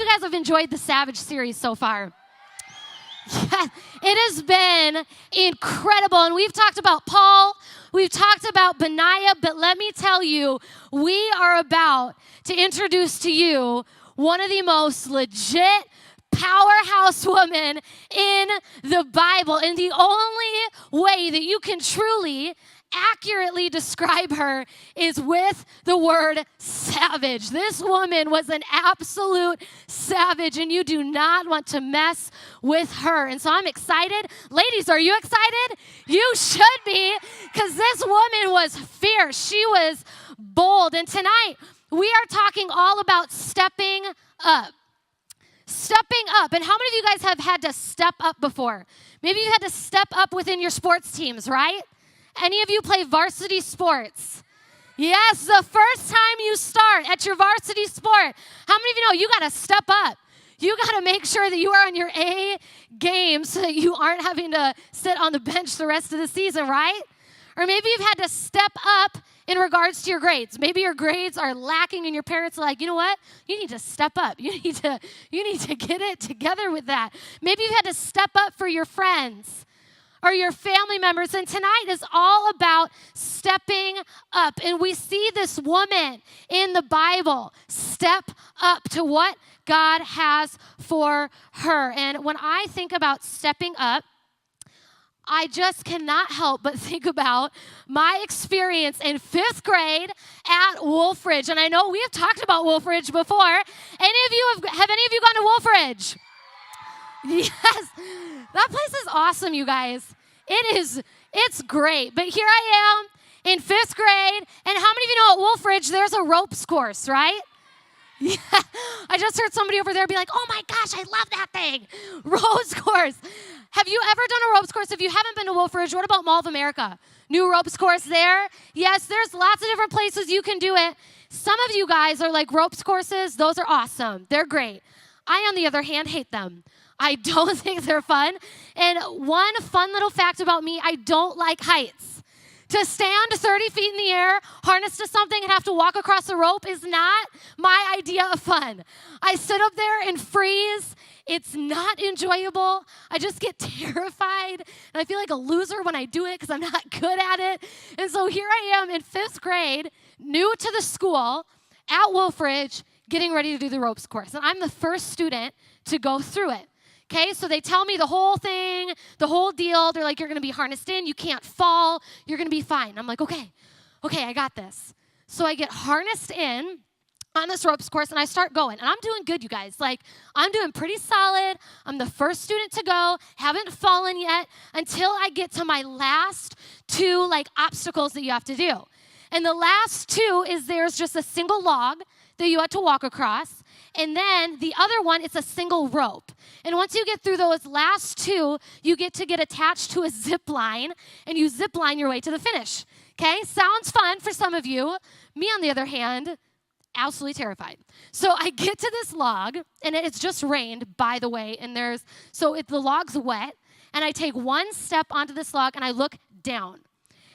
guys have enjoyed the Savage series so far? Yeah, it has been incredible. And we've talked about Paul, we've talked about Benaiah, but let me tell you, we are about to introduce to you one of the most legit powerhouse women in the Bible. And the only way that you can truly accurately describe her is with the word savage. This woman was an absolute savage, and you do not want to mess with her. And so I'm excited. Ladies, are you excited? You should be, because this woman was fierce. She was bold. And tonight, we are talking all about stepping up. Stepping up. And how many of you guys have had to step up before? Maybe you had to step up within your sports teams, right? Any of you play varsity sports? Yes, the first time you start at your varsity sport, how many of you know you got to step up? You got to make sure that you are on your A game so that you aren't having to sit on the bench the rest of the season, right? Or maybe you've had to step up in regards to your grades. Maybe your grades are lacking and your parents are like, you know what? You need to step up. You need to get it together with that. Maybe you've had to step up for your friends or your family members. And tonight is all about stepping up. And we see this woman in the Bible step up to what God has for her. And when I think about stepping up, I just cannot help but think about my experience in 5th grade at Wolfridge. And I know we have talked about Wolfridge before. Have any of you gone to Wolfridge? Yes, that place is awesome, you guys. It's great. But here I am in 5th grade, and how many of you know at Wolfridge there's a ropes course, right? Yeah, I just heard somebody over there be like, oh my gosh, I love that thing, ropes course. Have you ever done a ropes course? If you haven't been to Wolfridge, what about Mall of America? New ropes course there? Yes, there's lots of different places you can do it. Some of you guys are like ropes courses. Those are awesome. They're great. I, on the other hand, hate them. I don't think they're fun. And one fun little fact about me, I don't like heights. To stand 30 feet in the air, harnessed to something, and have to walk across a rope is not my idea of fun. I sit up there and freeze. It's not enjoyable. I just get terrified, and I feel like a loser when I do it because I'm not good at it. And so here I am in 5th grade, new to the school, at Wolfridge, getting ready to do the ropes course. And I'm the first student to go through it. Okay, so they tell me the whole thing, the whole deal. They're like, you're going to be harnessed in. You can't fall. You're going to be fine. I'm like, okay, I got this. So I get harnessed in on this ropes course, and I start going. And I'm doing good, you guys. Like, I'm doing pretty solid. I'm the first student to go. Haven't fallen yet until I get to my last 2, obstacles that you have to do. And the last 2 is there's just a single log that you have to walk across. And then the other one, it's a single rope. And once you get through those last 2, you get attached to a zip line, and you zip line your way to the finish. Okay? Sounds fun for some of you. Me, on the other hand, absolutely terrified. So I get to this log, and it's just rained, by the way, and the log's wet, and I take one step onto this log, and I look down.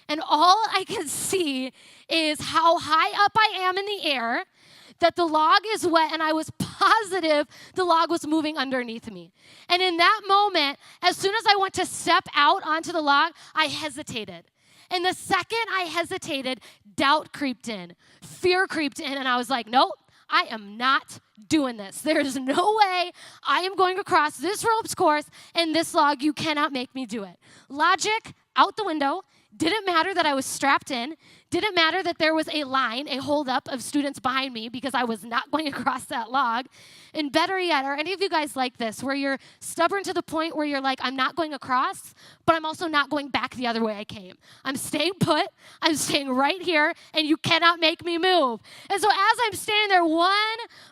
And all I can see is how high up I am in the air, that the log is wet, and I was positive the log was moving underneath me. And in that moment, as soon as I went to step out onto the log, I hesitated. And the second I hesitated, doubt creeped in, fear creeped in, and I was like, nope, I am not doing this. There is no way I am going across this ropes course and this log. You cannot make me do it. Logic out the window. Didn't matter that I was strapped in. Didn't matter that there was a line, a holdup of students behind me because I was not going across that log. And better yet, are any of you guys like this, where you're stubborn to the point where you're like, I'm not going across, but I'm also not going back the other way I came. I'm staying put. I'm staying right here, and you cannot make me move. And so as I'm standing there, one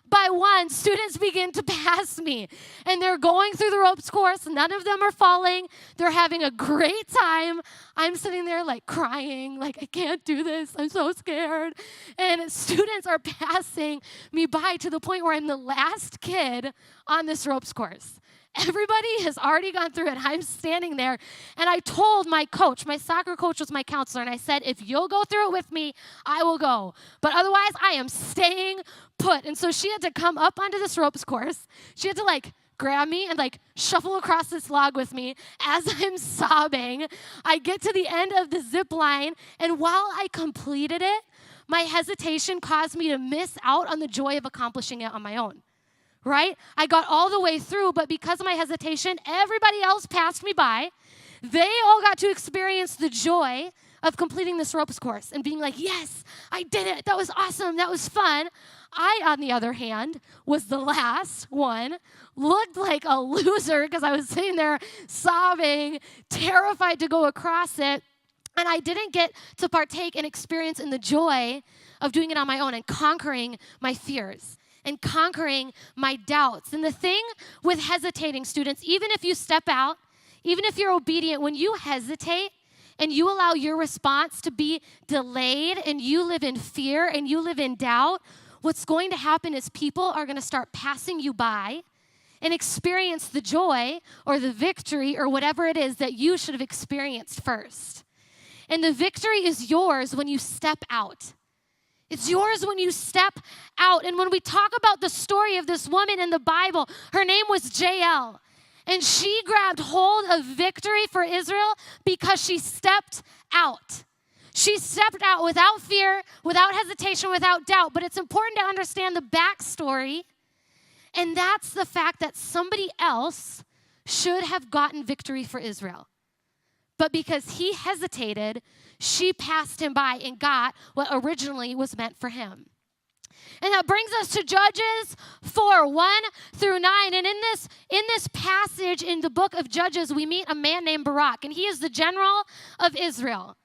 by one, students begin to pass me. And they're going through the ropes course. None of them are falling. They're having a great time. I'm sitting there crying, I can't do this. I'm so scared. And students are passing me by to the point where I'm the last kid on this ropes course. Everybody has already gone through it. I'm standing there, and I told my coach, my soccer coach was my counselor, and I said, if you'll go through it with me, I will go. But otherwise, I am staying put. And so she had to come up onto this ropes course. She had to grab me and shuffle across this log with me as I'm sobbing. I get to the end of the zip line, and while I completed it, my hesitation caused me to miss out on the joy of accomplishing it on my own. Right? I got all the way through, but because of my hesitation, everybody else passed me by. They all got to experience the joy of completing this ropes course and being like, yes, I did it. That was awesome. That was fun. I, on the other hand, was the last one, looked like a loser because I was sitting there sobbing, terrified to go across it, and I didn't get to partake and experience in the joy of doing it on my own and conquering my fears and conquering my doubts. And the thing with hesitating, students, even if you step out, even if you're obedient, when you hesitate and you allow your response to be delayed and you live in fear and you live in doubt, what's going to happen is people are going to start passing you by and experience the joy or the victory or whatever it is that you should have experienced first. And the victory is yours when you step out. It's yours when you step out. And when we talk about the story of this woman in the Bible, her name was Jael. And she grabbed hold of victory for Israel because she stepped out. She stepped out without fear, without hesitation, without doubt. But it's important to understand the backstory. And that's the fact that somebody else should have gotten victory for Israel. But because he hesitated, she passed him by and got what originally was meant for him. And that brings us to Judges 4, 1 through 9. And in this passage in the book of Judges, we meet a man named Barak, and he is the general of Israel.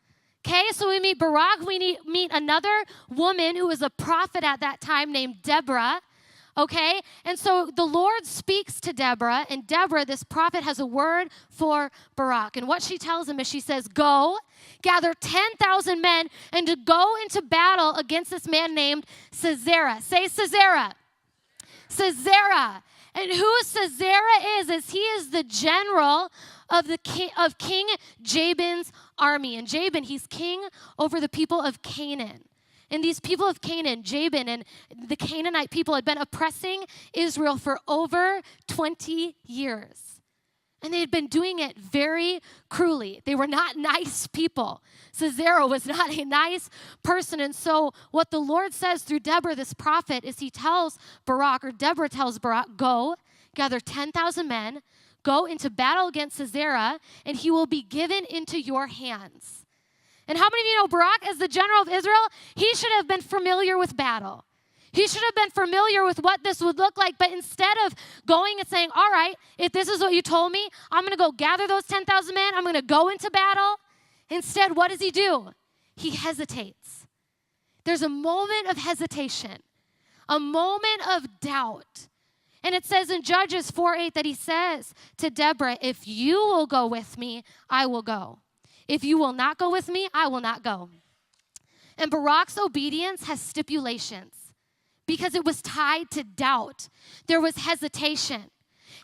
Okay, so we meet Barak. We meet another woman who was a prophet at that time named Deborah. Okay, and so the Lord speaks to Deborah, and Deborah, this prophet, has a word for Barak. And what she tells him is she says, go, gather 10,000 men, and to go into battle against this man named Sisera. Say Sisera. Sisera. And who Sisera is he is the general of King Jabin's army. And Jabin, he's king over the people of Canaan. And these people of Canaan, Jabin and the Canaanite people had been oppressing Israel for over 20 years. And they had been doing it very cruelly. They were not nice people. Sisera was not a nice person. And so what the Lord says through Deborah, this prophet, is he tells Barak, or Deborah tells Barak, go, gather 10,000 men, go into battle against Sisera, and he will be given into your hands. And how many of you know Barak, as the general of Israel, he should have been familiar with battle. He should have been familiar with what this would look like. But instead of going and saying, all right, if this is what you told me, I'm going to go gather those 10,000 men. I'm going to go into battle. Instead, what does he do? He hesitates. There's a moment of hesitation, a moment of doubt. And it says in Judges 4:8 that he says to Deborah, if you will go with me, I will go. If you will not go with me, I will not go. And Barak's obedience has stipulations because it was tied to doubt. There was hesitation.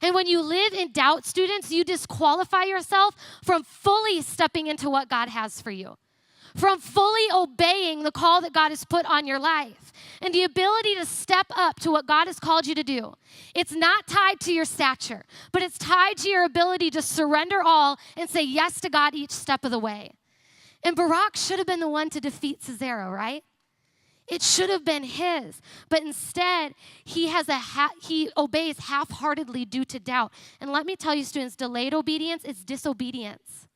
And when you live in doubt, students, you disqualify yourself from fully stepping into what God has for you, from fully obeying the call that God has put on your life, and the ability to step up to what God has called you to do. It's not tied to your stature, but it's tied to your ability to surrender all and say yes to God each step of the way. And Barak should have been the one to defeat Sisera, right? It should have been his, but instead he obeys half-heartedly due to doubt. And let me tell you, students, delayed obedience is disobedience.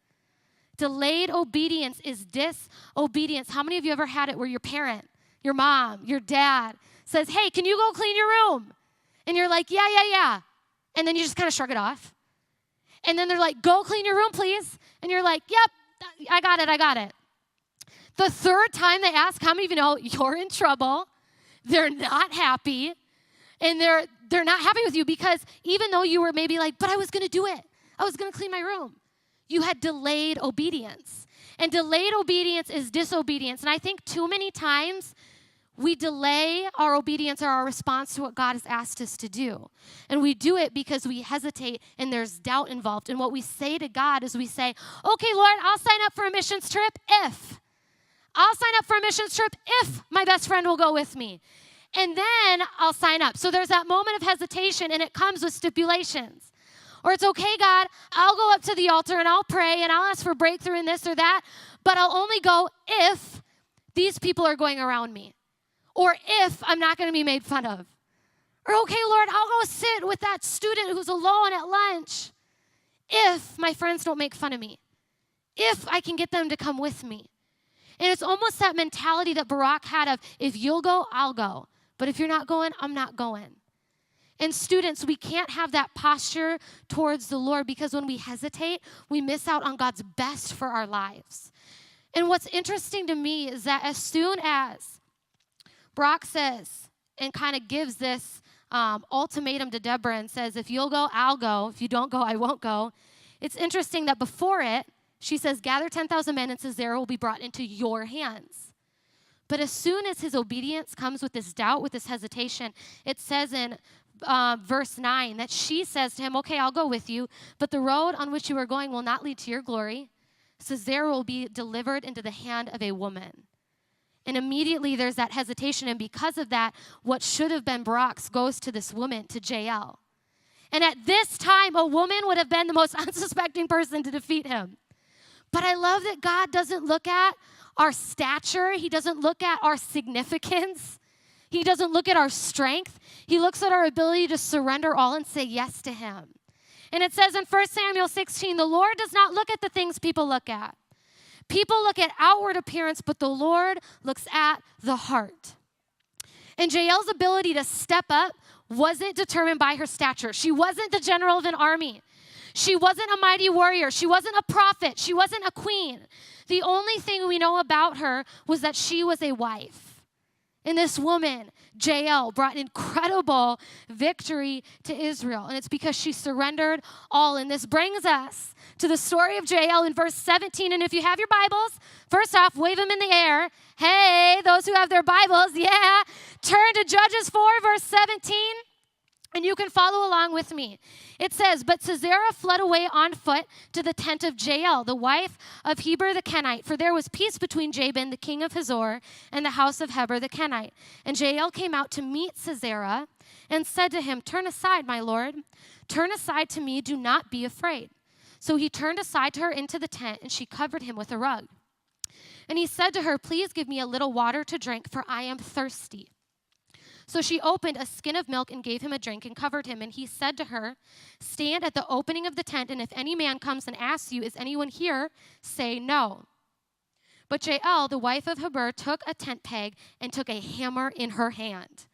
Delayed obedience is disobedience. How many of you ever had it where your parent, your mom, your dad says, hey, can you go clean your room? And you're like, yeah. And then you just kind of shrug it off. And then they're like, go clean your room, please. And you're like, yep, I got it. The third time they ask, how many of you know you're in trouble? They're not happy. And they're not happy with you because even though you were maybe like, but I was going to do it. I was going to clean my room. You had delayed obedience. And delayed obedience is disobedience. And I think too many times We delay our obedience or our response to what God has asked us to do. And we do it because we hesitate and there's doubt involved. And what we say to God is we say, okay, Lord, I'll sign up for a missions trip if. I'll sign up for a missions trip if my best friend will go with me. And then I'll sign up. So there's that moment of hesitation, and it comes with stipulations. Or it's okay, God, I'll go up to the altar and I'll pray and I'll ask for breakthrough in this or that, but I'll only go if these people are going around me. Or if I'm not going to be made fun of. Or, okay, Lord, I'll go sit with that student who's alone at lunch if my friends don't make fun of me. If I can get them to come with me. And it's almost that mentality that Barak had of, if you'll go, I'll go. But if you're not going, I'm not going. And students, we can't have that posture towards the Lord because when we hesitate, we miss out on God's best for our lives. And what's interesting to me is that as soon as Barak says and kind of gives this ultimatum to Deborah and says, if you'll go, I'll go. If you don't go, I won't go. It's interesting that before it, she says, gather 10,000 men and Sisera will be brought into your hands. But as soon as his obedience comes with this doubt, with this hesitation, it says in verse 9 that she says to him, okay, I'll go with you, but the road on which you are going will not lead to your glory. Sisera will be delivered into the hand of a woman. And immediately there's that hesitation, and because of that, what should have been Barak's goes to this woman, to Jael. And at this time, a woman would have been the most unsuspecting person to defeat him. But I love that God doesn't look at our stature. He doesn't look at our significance. He doesn't look at our strength. He looks at our ability to surrender all and say yes to him. And it says in 1 Samuel 16, the Lord does not look at the things people look at. People look at outward appearance, but the Lord looks at the heart. And Jael's ability to step up wasn't determined by her stature. She wasn't the general of an army. She wasn't a mighty warrior. She wasn't a prophet. She wasn't a queen. The only thing we know about her was that she was a wife. And this woman, Jael, brought incredible victory to Israel. And it's because she surrendered all. And this brings us to the story of Jael in verse 17. And if you have your Bibles, first off, wave them in the air. Hey, those who have their Bibles, yeah. Turn to Judges 4, verse 17. And you can follow along with me. It says, but Sisera fled away on foot to the tent of Jael, the wife of Heber the Kenite, for there was peace between Jabin, the king of Hazor, and the house of Heber the Kenite. And Jael came out to meet Sisera and said to him, turn aside, my lord. Turn aside to me, do not be afraid. So he turned aside to her into the tent, and she covered him with a rug. And he said to her, please give me a little water to drink, for I am thirsty. So she opened a skin of milk and gave him a drink and covered him. And he said to her, stand at the opening of the tent, and if any man comes and asks you, is anyone here? Say no. But Jael, the wife of Heber, took a tent peg and took a hammer in her hand.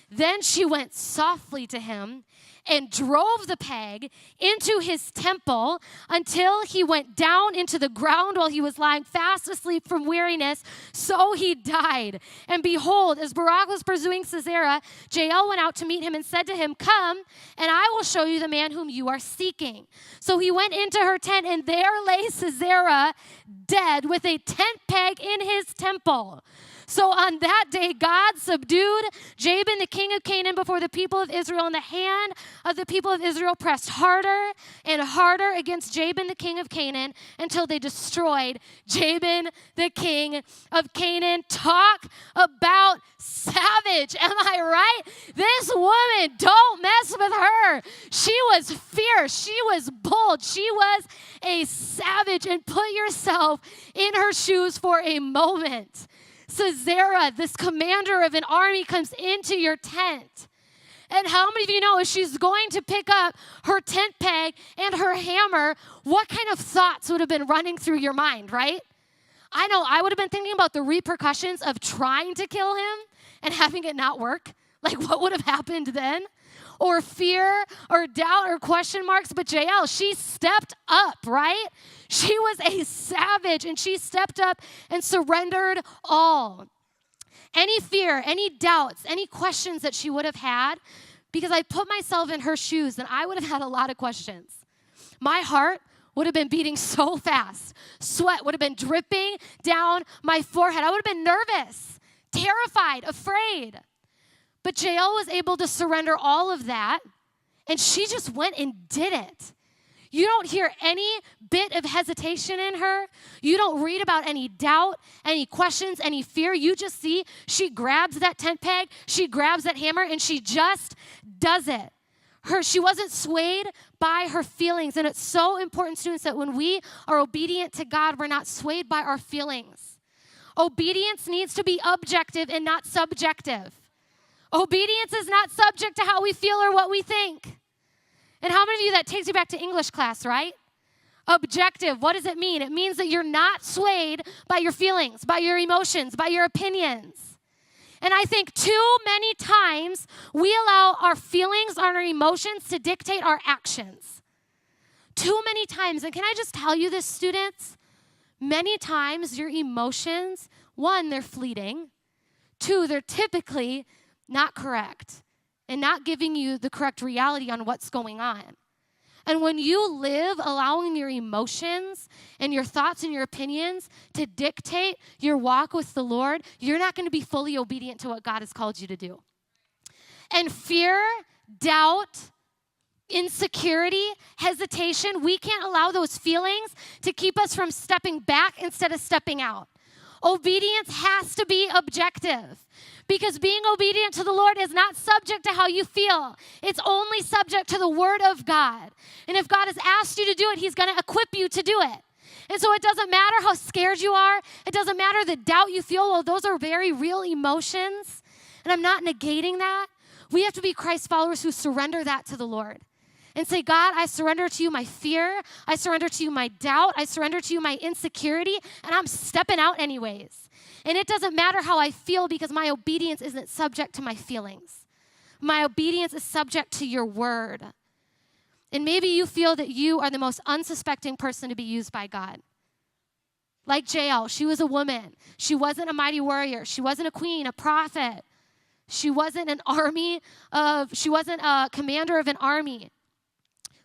Then she went softly to him and drove the peg into his temple until he went down into the ground while he was lying fast asleep from weariness. So he died. And behold, as Barak was pursuing Sisera, Jael went out to meet him and said to him, come, and I will show you the man whom you are seeking. So he went into her tent, and there lay Sisera dead with a tent peg in his temple. So on that day, God subdued Jabin, the king of Canaan, before the people of Israel, and the hand of the people of Israel pressed harder and harder against Jabin, the king of Canaan, until they destroyed Jabin, the king of Canaan. Talk about savage. Am I right? This woman, don't mess with her. She was fierce. She was bold. She was a savage. And put yourself in her shoes for a moment. Sisera, this commander of an army, comes into your tent. And how many of you know if she's going to pick up her tent peg and her hammer, what kind of thoughts would have been running through your mind, right? I know I would have been thinking about the repercussions of trying to kill him and having it not work. Like, what would have happened then? Or fear or doubt or question marks. But Jael, she stepped up, right? She was a savage, and she stepped up and surrendered all. Any fear, any doubts, any questions that she would have had, because I put myself in her shoes, and I would have had a lot of questions. My heart would have been beating so fast. Sweat would have been dripping down my forehead. I would have been nervous, terrified, afraid. But Jael was able to surrender all of that, and she just went and did it. You don't hear any bit of hesitation in her. You don't read about any doubt, any questions, any fear. You just see she grabs that tent peg, she grabs that hammer, and she just does it. She wasn't swayed by her feelings. And it's so important, students, that when we are obedient to God, we're not swayed by our feelings. Obedience needs to be objective and not subjective. Obedience is not subject to how we feel or what we think. And how many of you, that takes you back to English class, right? Objective, what does it mean? It means that you're not swayed by your feelings, by your emotions, by your opinions. And I think too many times we allow our feelings, our emotions to dictate our actions. Too many times. And can I just tell you this, students? Many times your emotions, one, they're fleeting. Two, they're typically not correct and not giving you the correct reality on what's going on. And when you live allowing your emotions and your thoughts and your opinions to dictate your walk with the Lord, you're not going to be fully obedient to what God has called you to do. And fear, doubt, insecurity, hesitation, we can't allow those feelings to keep us from stepping back instead of stepping out. Obedience has to be objective. Because being obedient to the Lord is not subject to how you feel. It's only subject to the Word of God. And if God has asked you to do it, He's going to equip you to do it. And so it doesn't matter how scared you are. It doesn't matter the doubt you feel. Well, those are very real emotions. And I'm not negating that. We have to be Christ followers who surrender that to the Lord. And say, God, I surrender to you my fear. I surrender to you my doubt. I surrender to you my insecurity. And I'm stepping out anyways. And it doesn't matter how I feel because my obedience isn't subject to my feelings. My obedience is subject to your word. And maybe you feel that you are the most unsuspecting person to be used by God. Like Jael, she was a woman. She wasn't a mighty warrior. She wasn't a queen, a prophet. She wasn't she wasn't a commander of an army.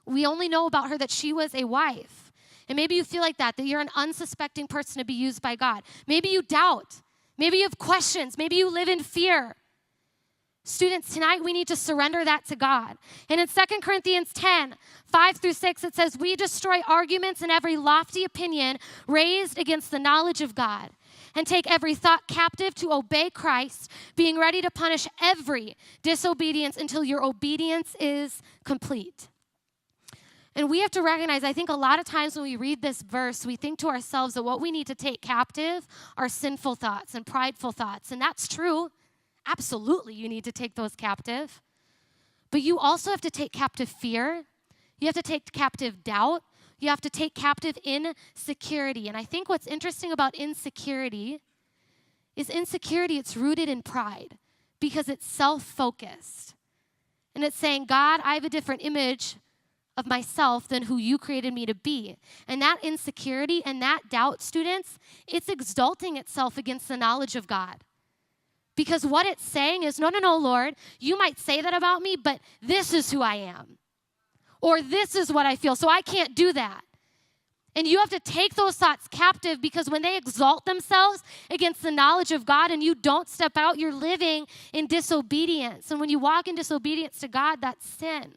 We only know about her that she was a wife. And maybe you feel like that you're an unsuspecting person to be used by God. Maybe you doubt. Maybe you have questions. Maybe you live in fear. Students, tonight we need to surrender that to God. And in 2 Corinthians 10, 5-6, it says, we destroy arguments and every lofty opinion raised against the knowledge of God, and take every thought captive to obey Christ, being ready to punish every disobedience until your obedience is complete. And we have to recognize, I think a lot of times when we read this verse, we think to ourselves that what we need to take captive are sinful thoughts and prideful thoughts. And that's true. Absolutely, you need to take those captive. But you also have to take captive fear. You have to take captive doubt. You have to take captive insecurity. And I think what's interesting about insecurity is it's rooted in pride because it's self-focused. And it's saying, God, I have a different image of myself than who you created me to be. And that insecurity and that doubt, students, it's exalting itself against the knowledge of God. Because what it's saying is, no, Lord, you might say that about me, but this is who I am. Or this is what I feel, so I can't do that. And you have to take those thoughts captive because when they exalt themselves against the knowledge of God and you don't step out, you're living in disobedience. And when you walk in disobedience to God, that's sin.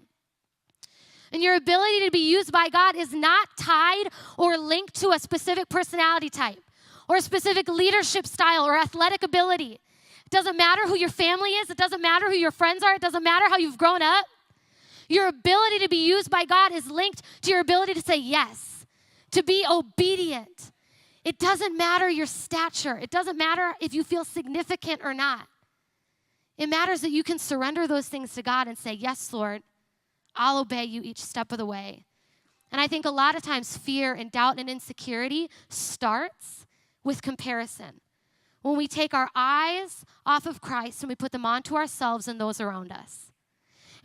And your ability to be used by God is not tied or linked to a specific personality type or a specific leadership style or athletic ability. It doesn't matter who your family is. It doesn't matter who your friends are. It doesn't matter how you've grown up. Your ability to be used by God is linked to your ability to say yes, to be obedient. It doesn't matter your stature. It doesn't matter if you feel significant or not. It matters that you can surrender those things to God and say, yes, Lord, I'll obey you each step of the way. And I think a lot of times fear and doubt and insecurity starts with comparison. When we take our eyes off of Christ and we put them onto ourselves and those around us.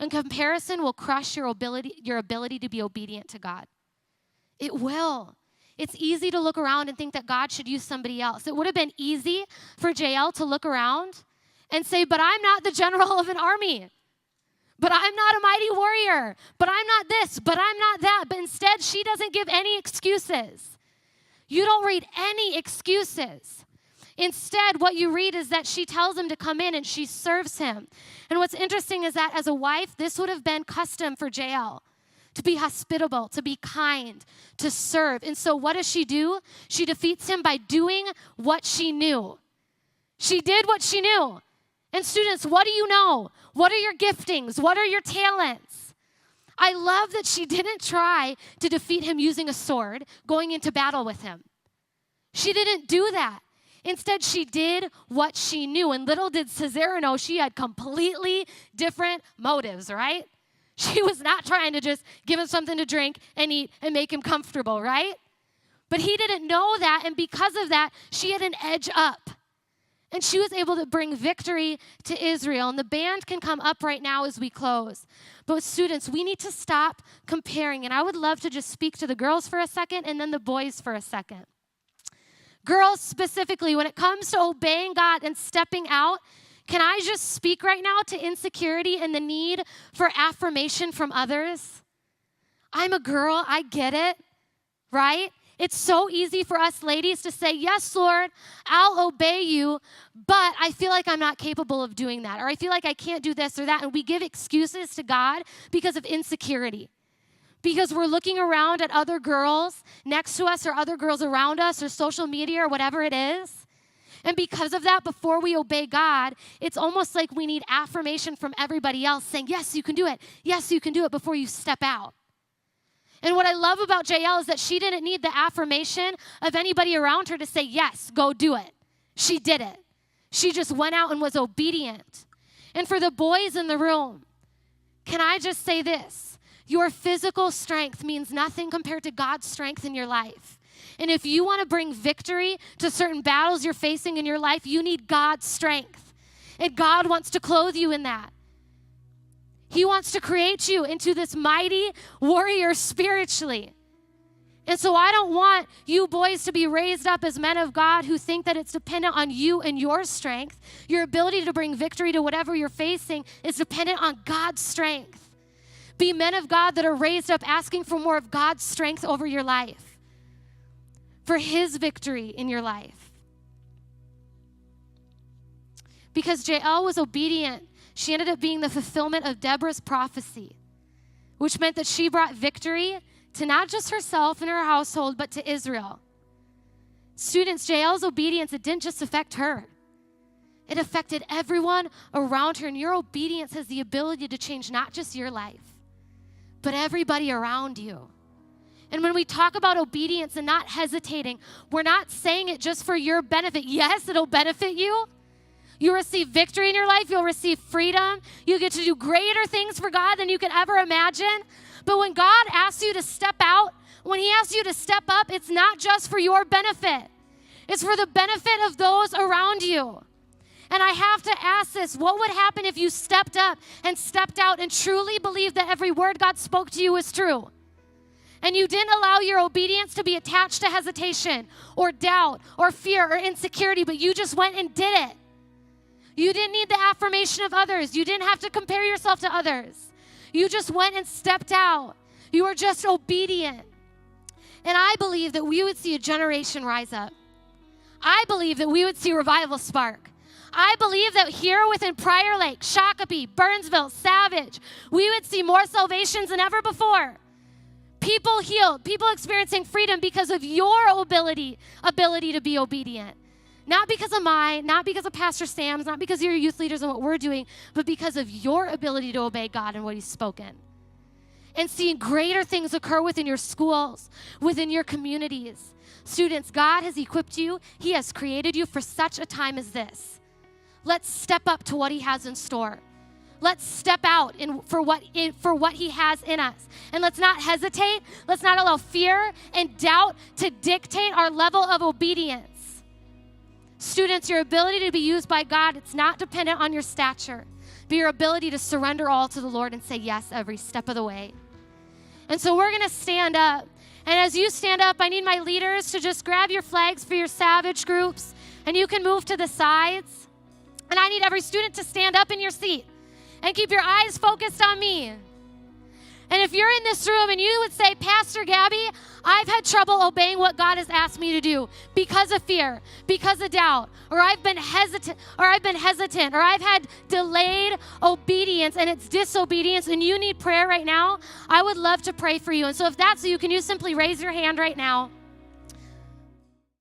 And comparison will crush your ability to be obedient to God. It will. It's easy to look around and think that God should use somebody else. It would have been easy for Jael to look around and say, but I'm not the general of an army. But I'm not a mighty warrior. But I'm not this. But I'm not that. But instead, she doesn't give any excuses. You don't read any excuses. Instead, what you read is that she tells him to come in and she serves him. And what's interesting is that as a wife, this would have been custom for Jael, to be hospitable, to be kind, to serve. And so what does she do? She defeats him by doing what she knew. She did what she knew. And students, what do you know? What are your giftings? What are your talents? I love that she didn't try to defeat him using a sword, going into battle with him. She didn't do that. Instead, she did what she knew. And little did Sisera know she had completely different motives, right? She was not trying to just give him something to drink and eat and make him comfortable, right? But he didn't know that, and because of that, she had an edge up. And she was able to bring victory to Israel. And the band can come up right now as we close. But students, we need to stop comparing. And I would love to just speak to the girls for a second and then the boys for a second. Girls specifically, when it comes to obeying God and stepping out, can I just speak right now to insecurity and the need for affirmation from others? I'm a girl, I get it, right? It's so easy for us ladies to say, yes, Lord, I'll obey you, but I feel like I'm not capable of doing that, or I feel like I can't do this or that, and we give excuses to God because of insecurity. Because we're looking around at other girls next to us or other girls around us or social media or whatever it is. And because of that, before we obey God, it's almost like we need affirmation from everybody else saying, yes, you can do it. Yes, you can do it before you step out. And what I love about Jael is that she didn't need the affirmation of anybody around her to say, yes, go do it. She did it. She just went out and was obedient. And for the boys in the room, can I just say this? Your physical strength means nothing compared to God's strength in your life. And if you want to bring victory to certain battles you're facing in your life, you need God's strength. And God wants to clothe you in that. He wants to create you into this mighty warrior spiritually. And so I don't want you boys to be raised up as men of God who think that it's dependent on you and your strength. Your ability to bring victory to whatever you're facing is dependent on God's strength. Be men of God that are raised up asking for more of God's strength over your life, for His victory in your life. Because Jael was obedient, she ended up being the fulfillment of Deborah's prophecy, which meant that she brought victory to not just herself and her household, but to Israel. Students, Jael's obedience, it didn't just affect her. It affected everyone around her, and your obedience has the ability to change not just your life, but everybody around you. And when we talk about obedience and not hesitating, we're not saying it just for your benefit. Yes, it'll benefit you. You'll receive victory in your life. You'll receive freedom. You get to do greater things for God than you could ever imagine. But when God asks you to step out, when He asks you to step up, it's not just for your benefit. It's for the benefit of those around you. And I have to ask this, what would happen if you stepped up and stepped out and truly believed that every word God spoke to you is true? And you didn't allow your obedience to be attached to hesitation or doubt or fear or insecurity, but you just went and did it. You didn't need the affirmation of others. You didn't have to compare yourself to others. You just went and stepped out. You were just obedient. And I believe that we would see a generation rise up. I believe that we would see revival spark. I believe that here within Prior Lake, Shakopee, Burnsville, Savage, we would see more salvations than ever before. People healed, people experiencing freedom because of your ability to be obedient. Not because of mine, not because of Pastor Sam's, not because of your youth leaders and what we're doing, but because of your ability to obey God and what He's spoken. And seeing greater things occur within your schools, within your communities. Students, God has equipped you. He has created you for such a time as this. Let's step up to what He has in store. Let's step out for what He has in us. And let's not hesitate. Let's not allow fear and doubt to dictate our level of obedience. Students, your ability to be used by God, it's not dependent on your stature, but your ability to surrender all to the Lord and say yes every step of the way. And so we're going to stand up. And as you stand up, I need my leaders to just grab your flags for your Savage groups, and you can move to the sides. And I need every student to stand up in your seat and keep your eyes focused on me. And if you're in this room and you would say, Pastor Gabi, I've had trouble obeying what God has asked me to do because of fear, because of doubt, or I've been hesitant, or I've had delayed obedience and it's disobedience, and you need prayer right now, I would love to pray for you. And so if that's you, can you simply raise your hand right now?